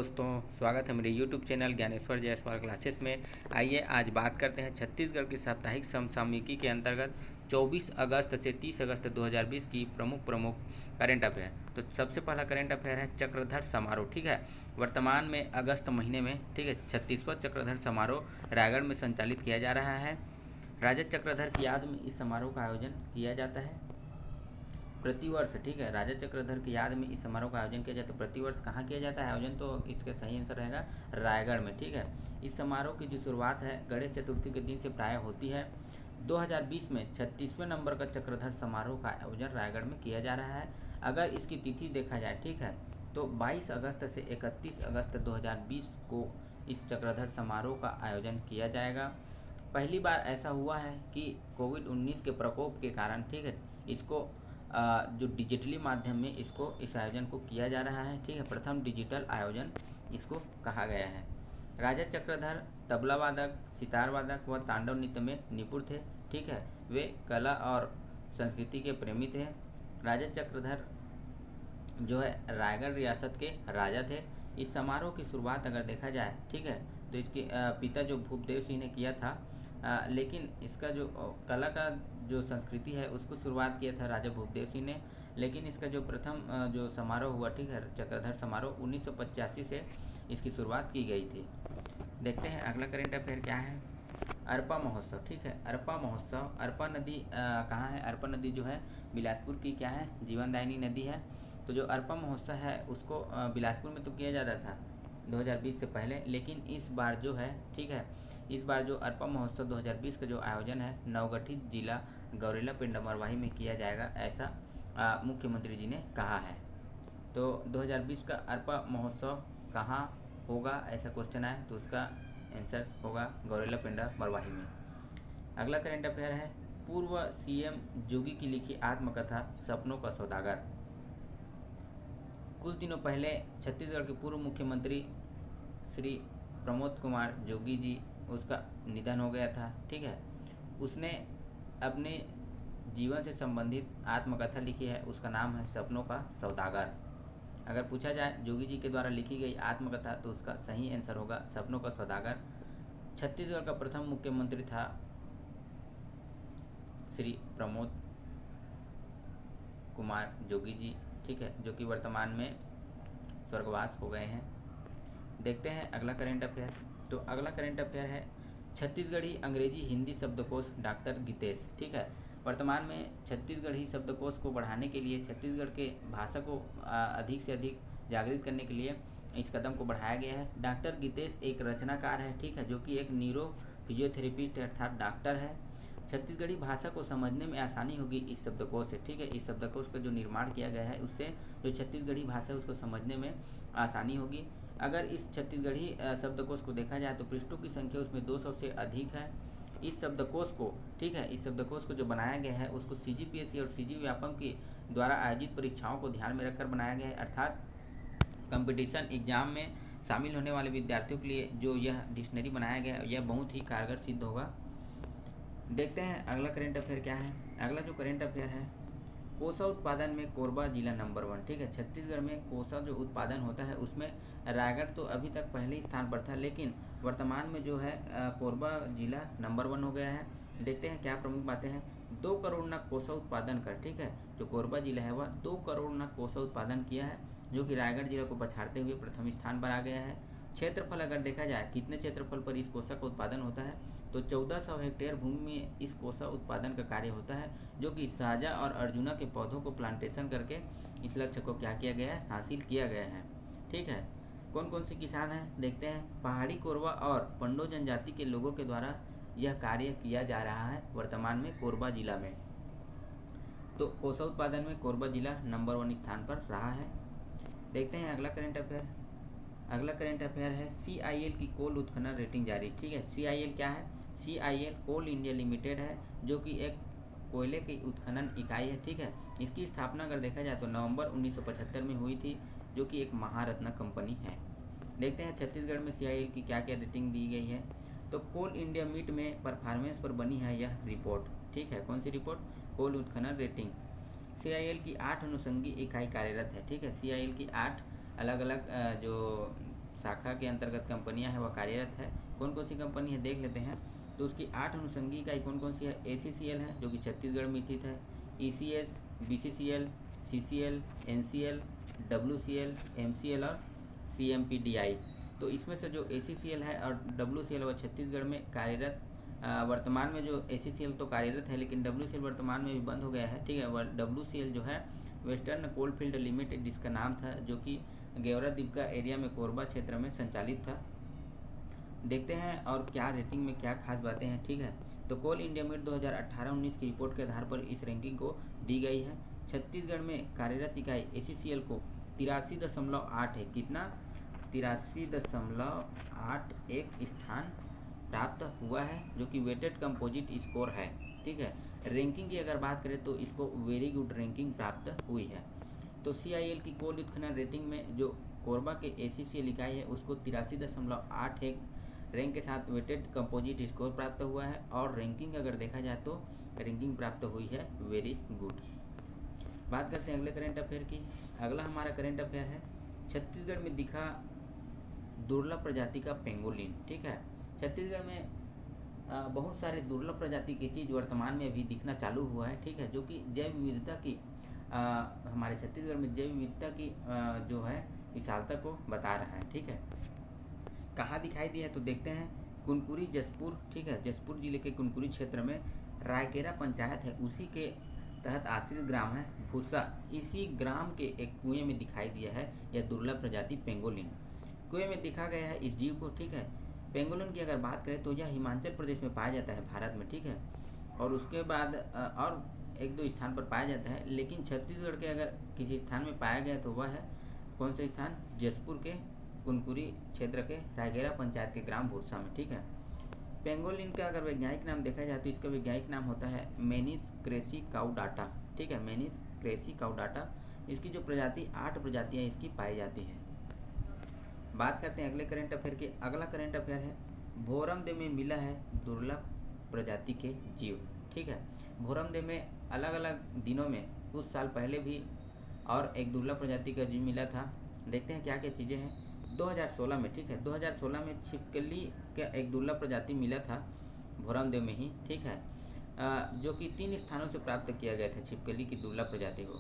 दोस्तों, स्वागत है मेरे YouTube channel Dnyaneshwar Jaiswal classes में। आइए आज बात करते हैं छत्तीसगढ़ की साप्ताहिक समसामयिकी के अंतर्गत 24 अगस्त से 30 अगस्त 2020 की प्रमुख करेंट अफेयर। तो सबसे पहला करेंट अफेयर है चक्रधर समारोह। ठीक है, वर्तमान में अगस्त महीने में, ठीक है, 36वां चक्रधर समारोह रायगढ़ में संचालित किया जा रहा है। राजा चक्रधर की याद में इस समारोह का आयोजन किया जाता है प्रतिवर्ष। ठीक है, राजा चक्रधर की याद में इस समारोह का आयोजन किया जाता है प्रतिवर्ष। कहाँ किया जाता है आयोजन? तो इसका सही आंसर रहेगा रायगढ़ में। ठीक है, इस समारोह की जो शुरुआत है गणेश चतुर्थी के दिन से प्राय होती है। 2020 में 36वें नंबर का चक्रधर समारोह का आयोजन रायगढ़ में किया जा रहा है। अगर इसकी तिथि देखा जाए, ठीक है, तो 22 अगस्त से 31 अगस्त 2020 को इस चक्रधर समारोह का आयोजन किया जाएगा। पहली बार ऐसा हुआ है कि कोविड-19 के प्रकोप के कारण, ठीक है, इसको जो डिजिटली माध्यम में इस आयोजन को किया जा रहा है। ठीक है, प्रथम डिजिटल आयोजन इसको कहा गया है। राजा चक्रधर तबला वादक, सितार वादक व तांडव नृत्य में निपुण थे। ठीक है, वे कला और संस्कृति के प्रेमी थे। राजा चक्रधर जो है रायगढ़ रियासत के राजा थे। इस समारोह की शुरुआत अगर देखा जाए, ठीक है, तो इसके पिता जो भूपदेव सिंह ने किया था, लेकिन इसका जो कला का जो संस्कृति है उसको शुरुआत किया था राजा भूपदेव सिंह ने। लेकिन इसका जो प्रथम जो समारोह हुआ, ठीक है, चक्रधर समारोह 1985 से इसकी शुरुआत की गई थी। देखते हैं अगला करेंट अफेयर क्या है। अरपा महोत्सव। ठीक है, अरपा महोत्सव, अरपा नदी कहाँ है? अरपा नदी जो है बिलासपुर की क्या है? जीवनदायिनी नदी है। तो जो अरपा महोत्सव है उसको बिलासपुर में तो किया जाता था 2020 से पहले, लेकिन इस बार जो है, ठीक है, इस बार जो अरपा महोत्सव 2020 का जो आयोजन है नवगठित जिला गौरेला पिंडा मरवाही में किया जाएगा, ऐसा मुख्यमंत्री जी ने कहा है। तो 2020 का अरपा महोत्सव कहाँ होगा, ऐसा क्वेश्चन आए तो उसका आंसर होगा गौरेला पिंडा मरवाही में। अगला करेंट अफेयर है पूर्व सीएम जोगी की लिखी आत्मकथा सपनों का सौदागर। कुछ दिनों पहले छत्तीसगढ़ के पूर्व मुख्यमंत्री श्री प्रमोद कुमार जोगी जी, उसका निधन हो गया था। ठीक है, उसने अपने जीवन से संबंधित आत्मकथा लिखी है, उसका नाम है सपनों का सौदागर। अगर पूछा जाए जोगी जी के द्वारा लिखी गई आत्मकथा तो उसका सही आंसर होगा सपनों का सौदागर। छत्तीसगढ़ का प्रथम मुख्यमंत्री था श्री प्रमोद कुमार जोगी जी, ठीक है, जो कि वर्तमान में स्वर्गवास हो गए हैं। देखते हैं अगला करेंट अफेयर। तो अगला करेंट अफेयर है छत्तीसगढ़ी अंग्रेजी हिंदी शब्दकोश डॉक्टर गीतेश। ठीक है, वर्तमान में छत्तीसगढ़ी शब्दकोश को बढ़ाने के लिए, छत्तीसगढ़ के भाषा को अधिक से अधिक जागृत करने के लिए इस कदम को बढ़ाया गया है। डॉक्टर गीतेश एक रचनाकार है, ठीक है, जो कि एक न्यूरो फिजियोथेरेपिस्ट अर्थात डॉक्टर है। छत्तीसगढ़ी भाषा को समझने में आसानी होगी इस शब्दकोश से। ठीक है, इस शब्दकोश का जो निर्माण किया गया है उससे जो छत्तीसगढ़ी भाषा है उसको समझने में आसानी होगी। अगर इस छत्तीसगढ़ी शब्दकोश को देखा जाए तो पृष्ठों की संख्या उसमें 200 से अधिक है। इस शब्दकोश को, ठीक है, इस शब्दकोश को जो बनाया गया है उसको CGPSC और CG व्यापम के द्वारा आयोजित परीक्षाओं को ध्यान में रखकर बनाया गया है, अर्थात कंपटीशन एग्जाम में शामिल होने वाले विद्यार्थियों के लिए जो यह डिक्शनरी बनाया गया है यह बहुत ही कारगर सिद्ध होगा। देखते हैं अगला करेंट अफेयर क्या है। अगला जो करेंट अफेयर है कोसा उत्पादन में कोरबा जिला नंबर 1। ठीक है, छत्तीसगढ़ में कोसा जो उत्पादन होता है उसमें रायगढ़ तो अभी तक पहले ही स्थान पर था, लेकिन वर्तमान में जो है कोरबा जिला नंबर 1 हो गया है। देखते हैं क्या प्रमुख बातें हैं। 2 करोड़ नग कोसा उत्पादन कर, ठीक है, जो कोरबा जिला है वह 2 करोड़ नग कोसा उत्पादन किया है, जो कि रायगढ़ जिला को पछाड़ते हुए प्रथम स्थान पर आ गया है। क्षेत्रफल अगर देखा जाए कितने क्षेत्रफल पर इस कोसा का उत्पादन होता है तो 1400 हेक्टेयर भूमि में इस कोसा उत्पादन का कार्य होता है, जो कि साजा और अर्जुना के पौधों को प्लांटेशन करके इस लक्ष्य को क्या किया गया है, हासिल किया गया है। ठीक है, कौन कौन से किसान हैं देखते हैं। पहाड़ी कोरबा और पंडो जनजाति के लोगों के द्वारा यह कार्य किया जा रहा है वर्तमान में कोरबा जिला में। तो कोसा उत्पादन में कोरबा जिला नंबर 1 स्थान पर रहा है। देखते हैं अगला करेंट अफेयर। अगला करेंट अफेयर है CIL की कोल उत्खनन रेटिंग जारी। ठीक है, CIL क्या है? CIL कोल इंडिया लिमिटेड है, जो कि एक कोयले की उत्खनन इकाई है। ठीक है, इसकी स्थापना अगर देखा जाए तो नवंबर 1975 में हुई थी, जो कि एक महारत्न कंपनी है। देखते हैं छत्तीसगढ़ में CIL की क्या क्या रेटिंग दी गई है। तो कोल इंडिया मीट में परफॉर्मेंस पर बनी है यह रिपोर्ट। ठीक है, कौन सी रिपोर्ट? कोल उत्खनन रेटिंग। CIL की 8 अनुषंगी इकाई कार्यरत है। ठीक है, CIL की 8 अलग अलग जो शाखा के अंतर्गत कंपनियां हैं वह कार्यरत है। कौन कौन सी कंपनी है देख लेते हैं। तो उसकी 8 अनुषंगी इकाई कौन कौन सी है। ACCL है जो कि छत्तीसगढ़ में स्थित है, ECS, BCCL, CCL, NCL, WCL, MCL और CMPDI। तो इसमें से जो ACCL है और WCL वह छत्तीसगढ़ में कार्यरत, वर्तमान में जो ACCL तो कार्यरत है लेकिन WCL वर्तमान में भी बंद हो गया है, ठीक है। WCL जो है वेस्टर्न कोलफील्ड लिमिटेड जिसका नाम था, जो कि गेवरा दीपका एरिया में कोरबा क्षेत्र में संचालित था। देखते हैं और क्या रेटिंग में क्या खास बातें हैं, ठीक है। तो कोल इंडिया मीट 2018-19 की रिपोर्ट के आधार पर इस रैंकिंग को दी गई है। छत्तीसगढ़ में कार्यरत इकाई ACCL को 83.8 है, कितना 83.81 स्थान प्राप्त हुआ है, जो कि वेटेड कंपोजिट स्कोर है, ठीक है। रैंकिंग की अगर बात करें तो इसको वेरी गुड रैंकिंग प्राप्त हुई है। तो CIL की कोल उत्खनन रेटिंग में जो कोरबा के ACCL इकाई है उसको 83.81 रैंक के साथ वेटेड कंपोजिट स्कोर प्राप्त हुआ है। और रैंकिंग अगर देखा जाए तो रैंकिंग प्राप्त हुई है वेरी गुड। बात करते हैं अगले करेंट अफेयर की। अगला हमारा करेंट अफेयर है छत्तीसगढ़ में दिखा दुर्लभ प्रजाति का पेंगोलिन, ठीक है। छत्तीसगढ़ में बहुत सारे दुर्लभ प्रजाति की चीज़ वर्तमान में भी दिखना चालू हुआ है, ठीक है, जो कि जैव विविधता की हमारे छत्तीसगढ़ में जैव विविधता की जो है विशालता को बता रहा है, ठीक है। कहाँ दिखाई दिया है तो देखते हैं कुनकुरी जसपुर, ठीक है, जसपुर जिले के कुनकुरी क्षेत्र में रायकेरा पंचायत है, उसी के तहत आश्रित ग्राम है भूसा। इसी ग्राम के एक कुएं में दिखाई दिया है यह दुर्लभ प्रजाति पेंगोलिन। कुएं में दिखा गया है इस जीव को, ठीक है। पेंगोलिन की अगर बात करें तो यह हिमाचल प्रदेश में पाया जाता है भारत में, ठीक है। और उसके बाद और एक दो स्थान पर पाया जाता है, लेकिन छत्तीसगढ़ के अगर किसी स्थान में पाया गया तो वह है कौन सा स्थान, जसपुर के कुनकुरी क्षेत्र के रायगेरा पंचायत के ग्राम भूसा में, ठीक है। पेंगोलिन का अगर वैज्ञानिक नाम देखा जाए तो इसका वैज्ञानिक नाम होता है मेनिस क्रेसी काउडाटा, ठीक है, मेनिस क्रेसी काउडाटा। इसकी जो प्रजाति 8 प्रजातियाँ इसकी पाई जाती है। बात करते हैं अगले करेंट अफेयर की। अगला करेंट अफेयर है भोरमदेव में मिला है दुर्लभ प्रजाति के जीव, ठीक है। भोरमदेव में अलग अलग दिनों में कुछ साल पहले भी और एक दुर्लभ प्रजाति का जीव मिला था। देखते हैं क्या क्या चीज़ें हैं। 2016 में, ठीक है, 2016 में छिपकली का एक दुर्लभ प्रजाति मिला था भोरमदेव में ही, ठीक है, जो कि 3 स्थानों से प्राप्त किया गया था छिपकली की दुर्लभ प्रजाति को।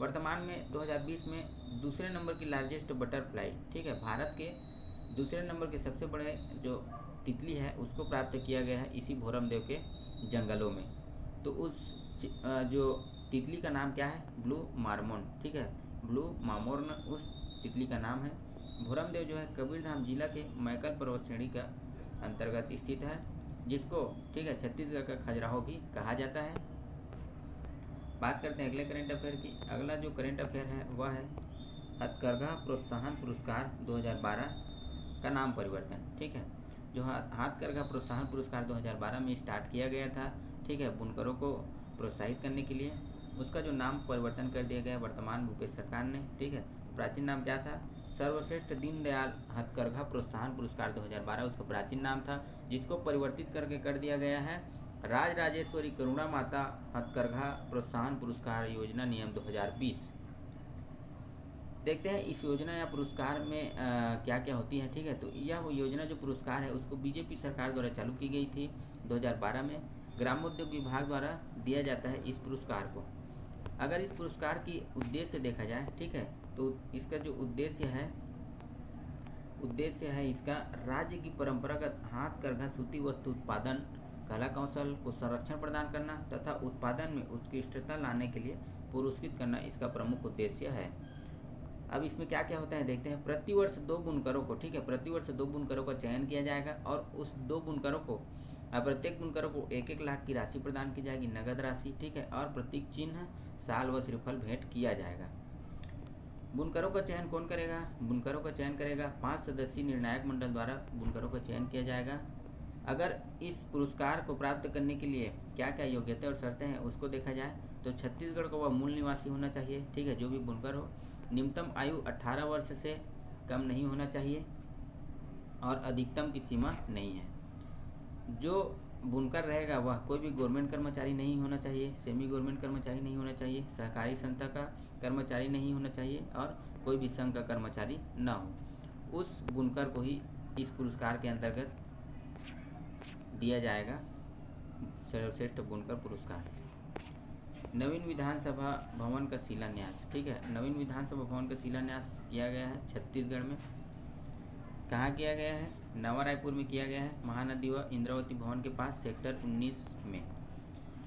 वर्तमान में 2020 में दूसरे नंबर की लार्जेस्ट बटरफ्लाई, ठीक है, भारत के दूसरे नंबर के सबसे बड़े जो तितली है उसको प्राप्त किया गया है इसी भोरमदेव के जंगलों में। तो उस जो तितली का नाम क्या है, ब्लू मार्मोन, ठीक है, ब्लू मामोर्न उस तितली का नाम है। भोरमदेव जो है कबीरधाम जिला के मैकल पर्वत श्रेणी का अंतर्गत स्थित है, जिसको, ठीक है, छत्तीसगढ़ का खजुराहो भी कहा जाता है। बात करते हैं अगले करेंट अफेयर की। अगला जो करेंट अफेयर है वह है हथकरघा प्रोत्साहन पुरस्कार 2012 का नाम परिवर्तन, ठीक है। जो हथकरघा प्रोत्साहन पुरस्कार 2012 में स्टार्ट किया गया था, ठीक है, बुनकरों को प्रोत्साहित करने के लिए, उसका जो नाम परिवर्तन कर दिया गया वर्तमान भूपेश सरकार ने, ठीक है। प्राचीन नाम क्या था, सर्वश्रेष्ठ दीनदयाल हथकरघा प्रोत्साहन पुरस्कार 2012 उसका प्राचीन नाम था, जिसको परिवर्तित करके कर दिया गया है राजराजेश्वरी करुणा माता हथकरघा प्रोत्साहन पुरस्कार योजना नियम 2020। देखते हैं इस योजना या पुरस्कार में क्या क्या होती है, ठीक है। तो यह वो योजना जो पुरस्कार है उसको बीजेपी सरकार द्वारा चालू की गई थी 2012 में। ग्रामोद्योग विभाग द्वारा दिया जाता है इस पुरस्कार को। अगर इस पुरस्कार की उद्देश्य देखा जाए, ठीक है, तो इसका जो उद्देश्य है इसका राज्य की परंपरागत हाथकरघा सूती वस्तु उत्पादन कला कौशल को संरक्षण प्रदान करना तथा उत्पादन में उत्कृष्टता लाने के लिए पुरस्कृत करना इसका प्रमुख उद्देश्य है। अब इसमें क्या क्या होता है देखते हैं। प्रतिवर्ष 2 बुनकरों को, ठीक है, प्रतिवर्ष 2 बुनकरों का चयन किया जाएगा और उस 2 बुनकरों को प्रत्येक बुनकरों को 1-1 लाख की राशि प्रदान की जाएगी, नगद राशि, ठीक है, और प्रतीक चिन्ह, शाल व श्रीफल भेंट किया जाएगा। बुनकरों का चयन कौन करेगा, बुनकरों का चयन करेगा 5 सदस्यीय निर्णायक मंडल द्वारा बुनकरों का चयन किया जाएगा। अगर इस पुरस्कार को प्राप्त करने के लिए क्या क्या योग्यता और शर्तें हैं उसको देखा जाए तो छत्तीसगढ़ का वह मूल निवासी होना चाहिए, ठीक है, जो भी बुनकर हो। न्यूनतम आयु 18 वर्ष से कम नहीं होना चाहिए और अधिकतम की सीमा नहीं है। जो बुनकर रहेगा वह कोई भी गवर्नमेंट कर्मचारी नहीं होना चाहिए, सेमी गवर्नमेंट कर्मचारी नहीं होना चाहिए, सहकारी संस्था का कर्मचारी नहीं होना चाहिए और कोई भी संघ का कर्मचारी न हो। उस बुनकर को ही इस पुरस्कार के अंतर्गत दिया जाएगा सर्वश्रेष्ठ बुनकर पुरस्कार। नवीन विधानसभा भवन का शिलान्यास, ठीक है, नवीन विधानसभा भवन का शिलान्यास किया गया है छत्तीसगढ़ में। कहाँ किया गया है? नवा रायपुर में किया गया है, महानदी व इंद्रावती भवन के पास सेक्टर 19 में।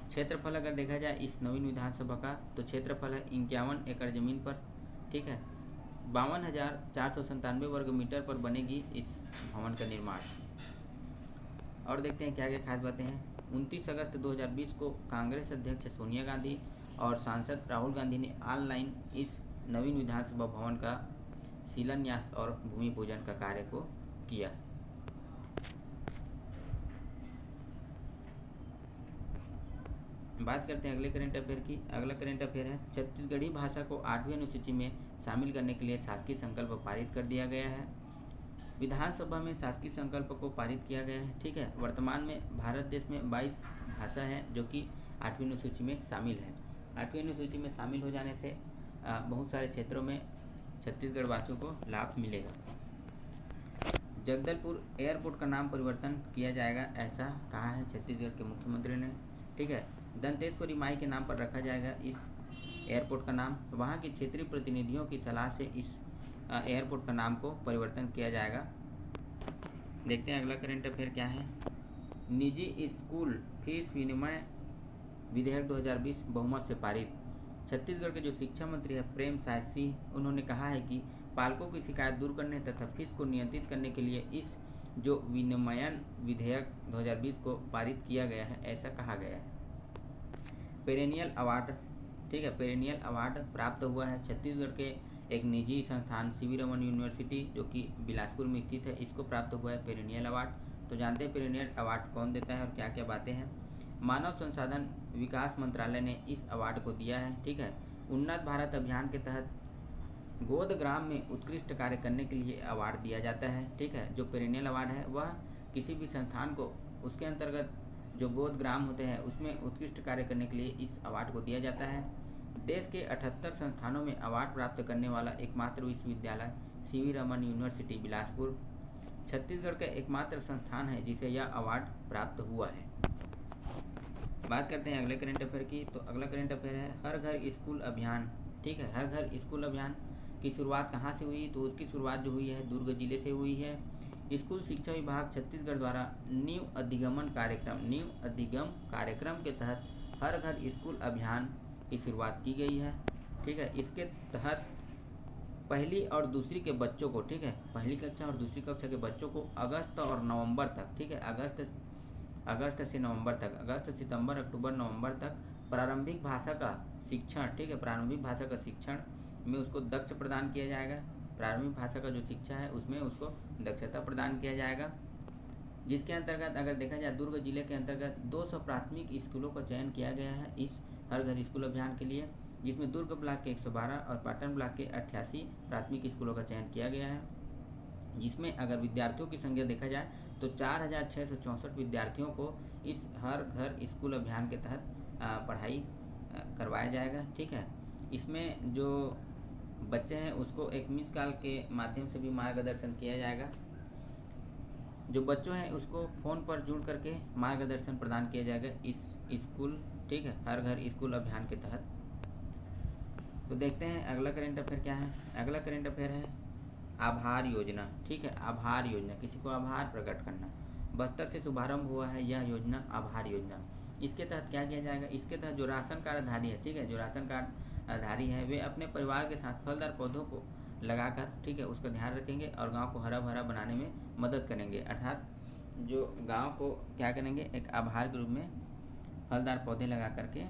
क्षेत्रफल अगर देखा जाए इस नवीन विधानसभा का तो क्षेत्रफल है 51 एकड़ जमीन पर, ठीक है। 52,497 वर्ग मीटर पर बनेगी इस भवन का निर्माण। और देखते हैं क्या क्या खास बातें हैं। 29 अगस्त 2020 को कांग्रेस अध्यक्ष सोनिया गांधी और सांसद राहुल गांधी ने ऑनलाइन इस नवीन विधानसभा भवन का शिलान्यास और भूमि पूजन का कार्य को किया। बात करते हैं अगले करंट अफेयर की। अगला करंट अफेयर है छत्तीसगढ़ी भाषा को 8वीं अनुसूची में शामिल करने के लिए शासकीय संकल्प पारित कर दिया गया है। विधानसभा में शासकीय संकल्प को पारित किया गया है, ठीक है। वर्तमान में भारत देश में 22 भाषा हैं जो कि 8वीं अनुसूची में शामिल है। 8वीं अनुसूची में शामिल हो जाने से बहुत सारे क्षेत्रों में छत्तीसगढ़ वासियों को लाभ मिलेगा। जगदलपुर एयरपोर्ट का नाम परिवर्तन किया जाएगा, ऐसा कहा है छत्तीसगढ़ के मुख्यमंत्री ने, ठीक है। दंतेश्वरी माई के नाम पर रखा जाएगा इस एयरपोर्ट का नाम। वहाँ के क्षेत्रीय प्रतिनिधियों की सलाह से इस एयरपोर्ट का नाम को परिवर्तन किया जाएगा। देखते हैं अगला करंट अफेयर क्या है। निजी स्कूल फीस विनिमय विधेयक 2020 बहुमत से पारित। छत्तीसगढ़ के जो शिक्षा मंत्री है प्रेम साय सिंह, उन्होंने कहा है कि पालकों की शिकायत दूर करने तथा फीस को नियंत्रित करने के लिए इस जो विनिमयन विधेयक 2020 को पारित किया गया है, ऐसा कहा गया है। पेरेनियल अवार्ड, ठीक है, पेरेनियल अवार्ड प्राप्त हुआ है छत्तीसगढ़ के एक निजी संस्थान सीवी रमन यूनिवर्सिटी जो कि बिलासपुर में स्थित है, इसको प्राप्त हुआ है पेरेनियल अवार्ड। तो जानते हैं पेरेनियल अवार्ड कौन देता है और क्या क्या बातें हैं। मानव संसाधन विकास मंत्रालय ने इस अवार्ड को दिया है, ठीक है। उन्नत भारत अभियान के तहत गोद ग्राम में उत्कृष्ट कार्य करने के लिए अवार्ड दिया जाता है, ठीक है। जो पेरेनियल अवार्ड है वह किसी भी संस्थान को उसके अंतर्गत जो गोद ग्राम होते हैं उसमें उत्कृष्ट कार्य करने के लिए इस अवार्ड को दिया जाता है। देश के 78 संस्थानों में अवार्ड प्राप्त करने वाला एकमात्र विश्वविद्यालय सीवी रमन यूनिवर्सिटी बिलासपुर छत्तीसगढ़ का एकमात्र संस्थान है जिसे यह अवार्ड प्राप्त हुआ है। बात करते हैं अगले करंट अफेयर की। तो अगला करंट अफेयर है हर घर स्कूल अभियान, ठीक है। हर घर स्कूल अभियान की शुरुआत कहाँ से हुई? तो उसकी शुरुआत जो हुई है दुर्ग जिले से हुई है। स्कूल शिक्षा विभाग छत्तीसगढ़ द्वारा न्यू अधिगम कार्यक्रम के तहत हर घर स्कूल अभियान की शुरुआत की गई है, ठीक है। इसके तहत पहली और दूसरी के बच्चों को, ठीक है, पहली कक्षा और दूसरी कक्षा के बच्चों को अगस्त और नवंबर तक, ठीक है, अगस्त से नवंबर तक, अगस्त सितंबर अक्टूबर नवंबर तक प्रारंभिक भाषा का शिक्षण, ठीक है, प्रारंभिक भाषा का शिक्षण में उसको दक्ष प्रदान किया जाएगा। प्रारंभिक भाषा का जो शिक्षा है उसमें उसको दक्षता प्रदान किया जाएगा, जिसके अंतर्गत अगर देखा जाए दुर्ग जिले के अंतर्गत 200 प्राथमिक स्कूलों का चयन किया गया है इस हर घर स्कूल अभियान के लिए, जिसमें दुर्ग ब्लॉक के 112 और पाटन ब्लॉक के 88 प्राथमिक स्कूलों का चयन किया गया है। जिसमें अगर विद्यार्थियों की संख्या देखा जाए तो 4,664 विद्यार्थियों को इस हर घर स्कूल अभियान के तहत पढ़ाई करवाया जाएगा, ठीक है। इसमें जो बच्चे हैं उसको एक मिस कॉल के माध्यम से भी मार्गदर्शन किया जाएगा। जो बच्चों हैं उसको फ़ोन पर जुड़ करके मार्गदर्शन प्रदान किया जाएगा इस स्कूल, ठीक है, हर घर स्कूल अभियान के तहत। तो देखते हैं अगला करंट अफेयर क्या है। अगला करंट अफेयर है आभार योजना, ठीक है। आभार योजना, किसी को आभार प्रकट करना। बस्तर से शुभारंभ हुआ है यह योजना, आभार योजना। इसके तहत क्या किया जाएगा? इसके तहत जो राशन कार्ड धारी है, ठीक है, जो राशन कार्ड धारी है वे अपने परिवार के साथ फलदार पौधों को लगाकर, ठीक है, उसका ध्यान रखेंगे और गांव को हरा भरा बनाने में मदद करेंगे। अर्थात जो गांव को क्या करेंगे, एक आभार के रूप में फलदार पौधे लगा करके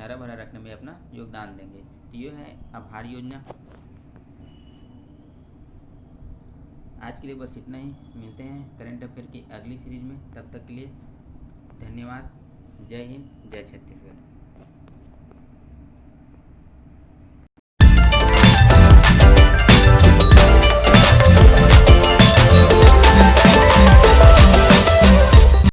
हरा भरा रखने में अपना योगदान देंगे। तो ये है आभार योजना। आज के लिए बस इतना ही। मिलते हैं करंट अफेयर की अगली सीरीज में। तब तक के लिए धन्यवाद। जय हिंद, जय छत्तीसगढ़।